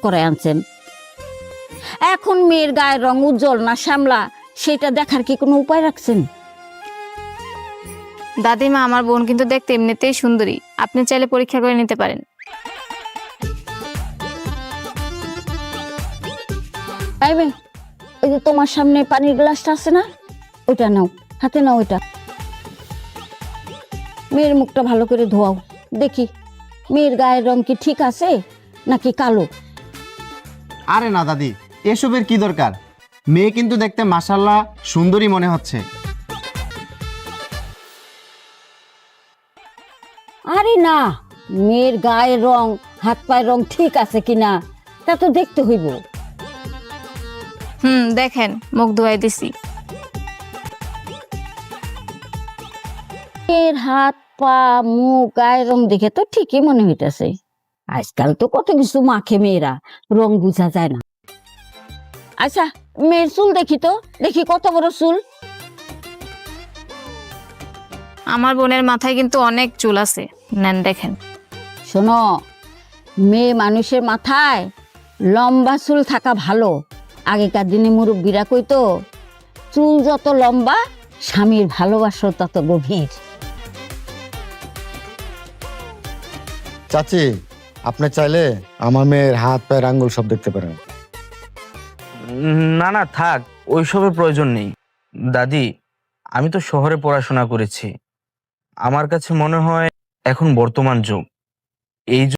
করে আনছেন। এখন মেয়ের গায়ের রং উজ্জ্বল না শ্যামলা সেটা দেখার কি কোনো উপায় রাখছেন? দাদিমা, আমার বোন কিন্তু দেখতে এমনিতেই সুন্দরী, আপনি চাইলে পরীক্ষা করে নিতে পারেন। এই মেয়ে, ওই যে তোমার সামনে পানির গ্লাসটা আছে না, ওইটা নাও, হাতে নাও ওইটা। মেয়ের মুখটা ভালো করে ধোয়াও, দেখি মেয়ের গায়ের রং কি ঠিক আছে নাকি কালো। আরে না দাদি, এসবের কি দরকার? মেয়ে কিন্তু দেখতে মাশাআল্লাহ সুন্দরী মনে হচ্ছে। আরে না, মেয়ের গায়ের রং হাত পায়ের রং ঠিক আছে কিনা তা তো দেখতে হইব। দেখেন, মুখ ধোয়াই দিছি। মেয়ের হাত পা মুখ গায়ের রং দেখে তো ঠিকই মনে হইতেছে। আজকাল তো কত কিছু মাখে মেয়েরা, রং বোঝা যায় না। আচ্ছা, মেয়ের চুল দেখি তো, দেখি কত বড় চুল। আমার বোনের মাথায় কিন্তু অনেক চুল আছে, নেন দেখেন। শোনো, মেয়ে মানুষের মাথায় লম্বা চুল থাকা ভালো। আগেকার দিনে মুরব্বীরা কইতো, চুল যত লম্বা স্বামীর ভালোবাসা তত গভীর। চাচি, আপনি চাইলে আমার মেয়ের হাত পায়ের আঙ্গুল সব দেখতে পারেন। না না থাক, ওইসবের প্রয়োজন নেই। দাদি, আমি তো শহরে পড়াশোনা করেছি। আমার কাছে মনে হয় এখন বর্তমান যুগ, এই